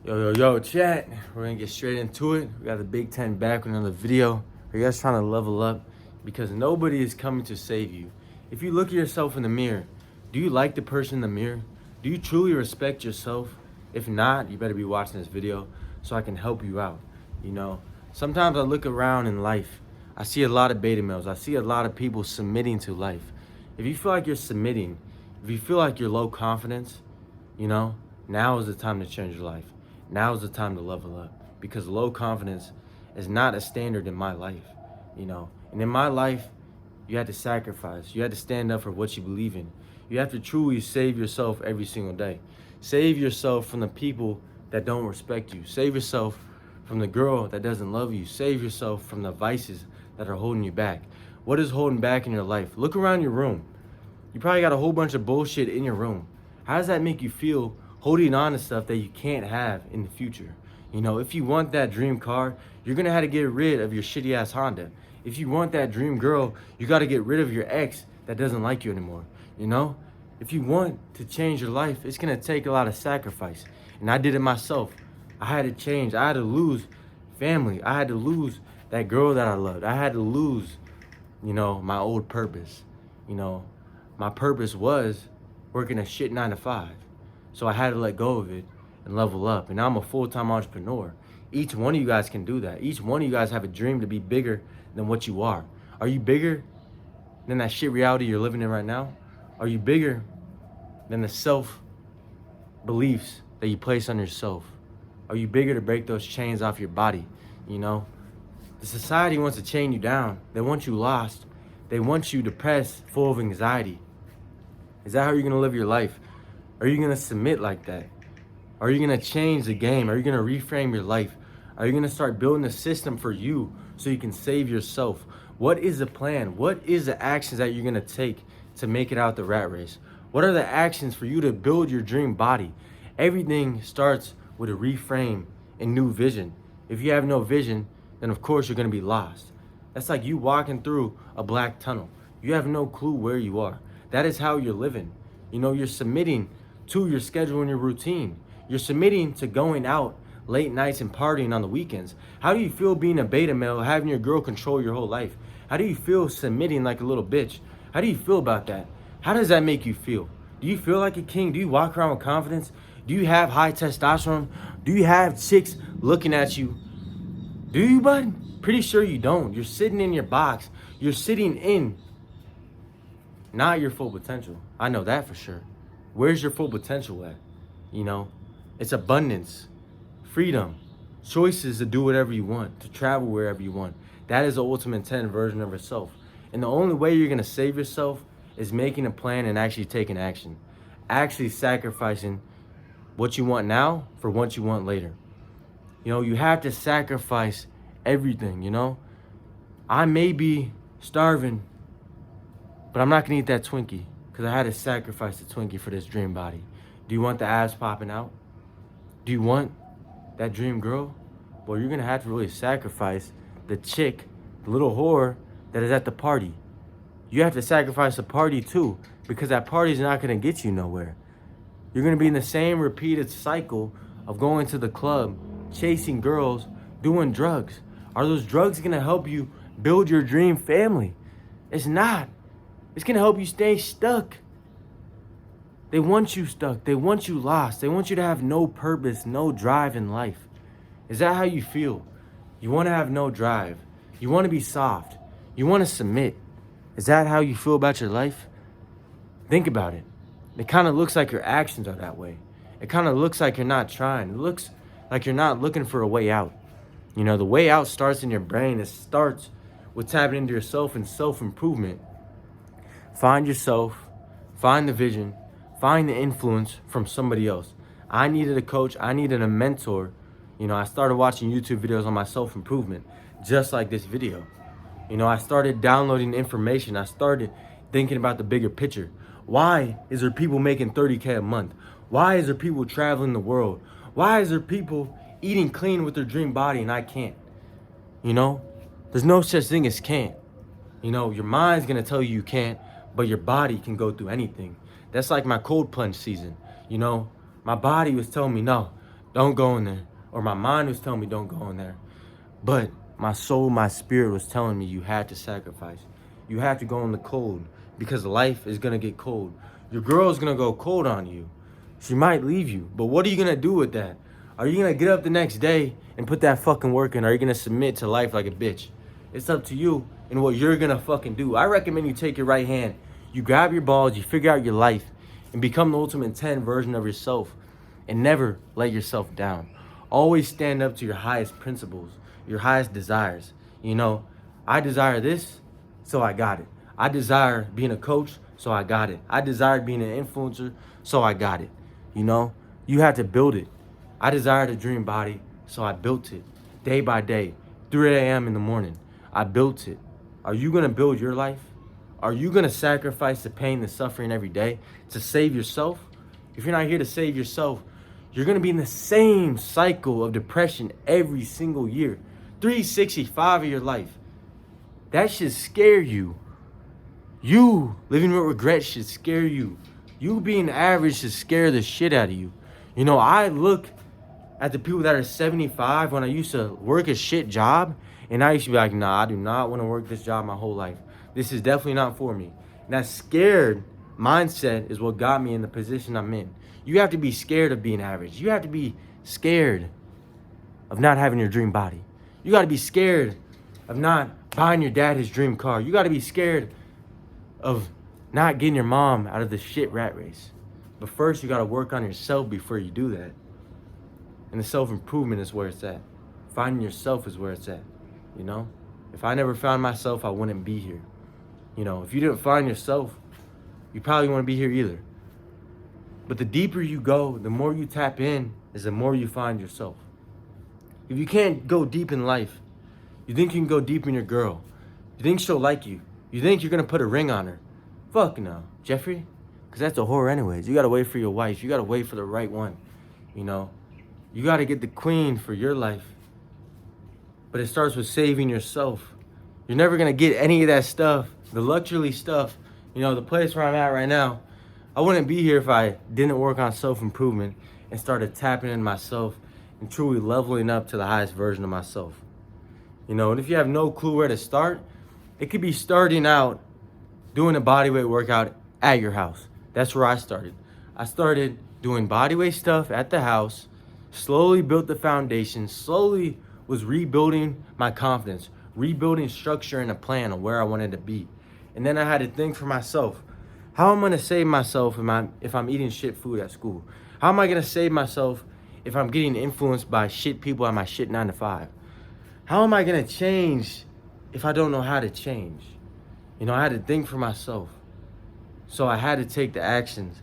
Yo, chat. We're gonna get straight into it. We got the Big Ten back with another video. Are you guys trying to level up? Because nobody is coming to save you. If you look at yourself in the mirror, do you like the person in the mirror? Do you truly respect yourself? If not, you better be watching this video so I can help you out. Sometimes I look around in life. I see a lot of beta males. I see a lot of people submitting to life. If you feel like you're submitting, if you feel like you're low confidence, now is the time to change your life. Now is the time to level up, because low confidence is not a standard in my life, And in my life, you had to sacrifice. You had to stand up for what you believe in. You have to truly save yourself every single day. Save yourself from the people that don't respect you. Save yourself from the girl that doesn't love you. Save yourself from the vices that are holding you back. What is holding back in your life? Look around your room. You probably got a whole bunch of bullshit in your room. How does that make you feel holding on to stuff that you can't have in the future? If you want that dream car, you're gonna have to get rid of your shitty ass Honda. If you want that dream girl, you gotta get rid of your ex that doesn't like you anymore. If you want to change your life, it's gonna take a lot of sacrifice. And I did it myself. I had to change. I had to lose family. I had to lose that girl that I loved. I had to lose, my old purpose. My purpose was working a shit 9 to 5. So I had to let go of it and level up. And now I'm a full-time entrepreneur. Each one of you guys can do that. Each one of you guys have a dream to be bigger than what you are. Are you bigger than that shit reality you're living in right now? Are you bigger than the self-beliefs that you place on yourself? Are you bigger to break those chains off your body? The society wants to chain you down. They want you lost. They want you depressed, full of anxiety. Is that how you're gonna live your life? Are you gonna submit like that? Are you gonna change the game? Are you gonna reframe your life? Are you gonna start building a system for you so you can save yourself? What is the plan? What is the actions that you're gonna take to make it out the rat race? What are the actions for you to build your dream body? Everything starts with a reframe and new vision. If you have no vision, then of course you're gonna be lost. That's like you walking through a black tunnel. You have no clue where you are. That is how you're living. You're submitting to your schedule and your routine. You're submitting to going out late nights and partying on the weekends. How do you feel being a beta male, having your girl control your whole life? How do you feel submitting like a little bitch? How do you feel about that? How does that make you feel? Do you feel like a king? Do you walk around with confidence? Do you have high testosterone? Do you have chicks looking at you? Do you, bud? Pretty sure you don't. You're sitting in your box. You're sitting in not your full potential. I know that for sure. Where's your full potential at? It's abundance, freedom, choices to do whatever you want, to travel wherever you want. That is the ultimate 10 version of yourself. And the only way you're gonna save yourself is making a plan and actually taking action. Actually sacrificing what you want now for what you want later. You have to sacrifice everything, I may be starving, but I'm not gonna eat that Twinkie because I had to sacrifice the Twinkie for this dream body. Do you want the abs popping out? Do you want that dream girl? Well, you're gonna have to really sacrifice the chick, the little whore that is at the party. You have to sacrifice the party too, because that party is not gonna get you nowhere. You're gonna be in the same repeated cycle of going to the club, chasing girls, doing drugs. Are those drugs gonna help you build your dream family? It's not. It's gonna help you stay stuck. They want you stuck. They want you lost. They want you to have no purpose, no drive in life. Is that how you feel? You want to have no drive. You want to be soft. You want to submit. Is that how you feel about your life? Think about it. It kind of looks like your actions are that way. It kind of looks like you're not trying. It looks like you're not looking for a way out. The way out starts in your brain. It starts with tapping into yourself and self-improvement. Find yourself. Find the vision. Find the influence from somebody else. I needed a coach. I needed a mentor. I started watching YouTube videos on my self-improvement, just like this video. I started downloading information. I started thinking about the bigger picture. Why is there people making 30K a month? Why is there people traveling the world? Why is there people eating clean with their dream body and I can't? There's no such thing as can't. Your mind's gonna tell you can't, but your body can go through anything. That's like my cold plunge season. My body was telling me, no, don't go in there. Or my mind was telling me don't go in there. But my soul, my spirit was telling me you had to sacrifice. You have to go in the cold because life is gonna get cold. Your girl's gonna go cold on you. She might leave you, but what are you gonna do with that? Are you gonna get up the next day and put that fucking work in? Or are you gonna submit to life like a bitch? It's up to you and what you're gonna fucking do. I recommend you take your right hand, you grab your balls, you figure out your life, and become the ultimate 10 version of yourself. And never let yourself down. Always stand up to your highest principles, your highest desires. You know, I desire this, so I got it. I desire being a coach, so I got it. I desire being an influencer, so I got it. You know, you have to build it. I desired a dream body, so I built it. Day by day, 3 a.m. in the morning, I built it. Are you gonna build your life? Are you gonna sacrifice the pain, the suffering every day to save yourself? If you're not here to save yourself, you're gonna be in the same cycle of depression every single year. 365 of your life. That should scare you. You living with regret should scare you. You being average should scare the shit out of you. You know, I look at the people that are 75 when I used to work a shit job, and I used to be like, nah, I do not want to work this job my whole life. This is definitely not for me. And that scared mindset is what got me in the position I'm in. You have to be scared of being average. You have to be scared of not having your dream body. You got to be scared of not buying your dad his dream car. You got to be scared of not getting your mom out of the shit rat race. But first, you got to work on yourself before you do that. And the self-improvement is where it's at. Finding yourself is where it's at, you know? If I never found myself, I wouldn't be here. You know, if you didn't find yourself, you probably wouldn't be here either. But the deeper you go, the more you tap in, is the more you find yourself. If you can't go deep in life, you think you can go deep in your girl. You think she'll like you. You think you're gonna put a ring on her. Fuck no, Jeffrey. Because that's a whore anyways. You gotta wait for your wife. You gotta wait for the right one, you know? You gotta get the queen for your life. But it starts with saving yourself. You're never gonna get any of that stuff, the luxury stuff. You know, the place where I'm at right now, I wouldn't be here if I didn't work on self-improvement and started tapping in myself and truly leveling up to the highest version of myself. You know, and if you have no clue where to start, it could be starting out doing a bodyweight workout at your house. That's where I started. I started doing bodyweight stuff at the house, slowly built the foundation, slowly was rebuilding my confidence, rebuilding structure and a plan of where I wanted to be. And then I had to think for myself, how am I gonna save myself if I'm eating shit food at school? How am I gonna save myself if I'm getting influenced by shit people at my shit 9 to 5? How am I gonna change if I don't know how to change? You know, I had to think for myself. So I had to take the actions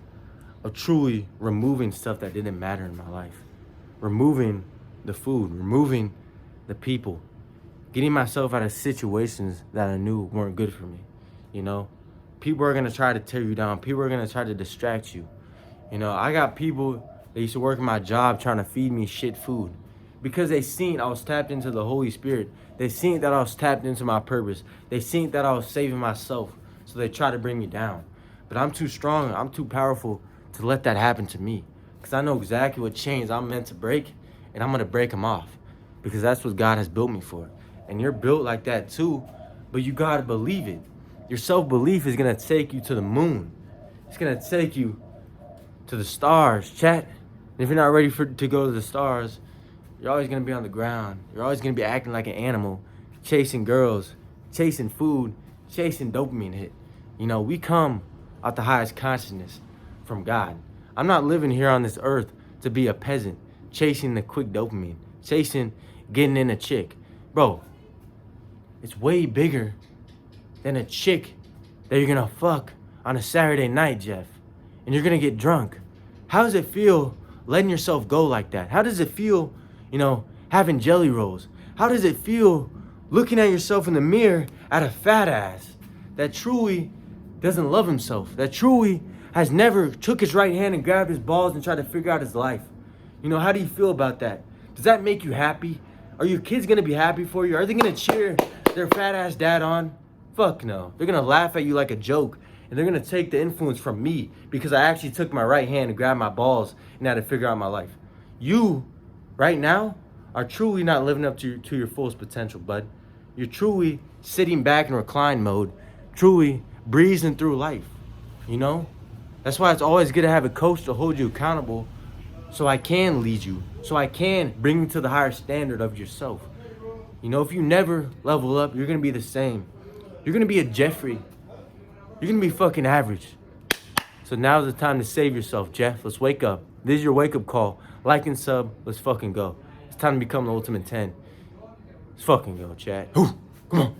of truly removing stuff that didn't matter in my life. Removing the food, removing the people, getting myself out of situations that I knew weren't good for me. You know, people are gonna try to tear you down. People are gonna try to distract you. You know, I got people that used to work in my job trying to feed me shit food because they seen I was tapped into the Holy Spirit. They seen that I was tapped into my purpose. They seen that I was saving myself. So they try to bring me down. But I'm too strong, I'm too powerful to let that happen to me. Because I know exactly what chains I'm meant to break, and I'm gonna break them off. Because that's what God has built me for. And you're built like that too, but you gotta believe it. Your self-belief is gonna take you to the moon. It's gonna take you to the stars, chat. And if you're not ready to go to the stars, you're always gonna be on the ground. You're always gonna be acting like an animal, chasing girls, chasing food, chasing dopamine hit. You know, we come out the highest consciousness from God. I'm not living here on this earth to be a peasant, chasing the quick dopamine, chasing getting in a chick. Bro, it's way bigger than a chick that you're gonna fuck on a Saturday night, Jeff. And you're gonna get drunk. How does it feel letting yourself go like that? How does it feel, you know, having jelly rolls? How does it feel looking at yourself in the mirror at a fat ass that truly doesn't love himself, that truly has never took his right hand and grabbed his balls and tried to figure out his life? You know, how do you feel about that? Does that make you happy? Are your kids gonna be happy for you? Are they gonna cheer their fat ass dad on? Fuck no. They're gonna laugh at you like a joke, and they're gonna take the influence from me because I actually took my right hand and grabbed my balls and had to figure out my life. You right now are truly not living up to your fullest potential, bud. You're truly sitting back in recline mode, truly breezing through life, you know? That's why it's always good to have a coach to hold you accountable so I can lead you, so I can bring you to the higher standard of yourself. You know, if you never level up, you're going to be the same. You're going to be a Jeffrey. You're going to be fucking average. So now's the time to save yourself, Jeff. Let's wake up. This is your wake-up call. Like and sub. Let's fucking go. It's time to become the ultimate 10. Let's fucking go, chat. Come on.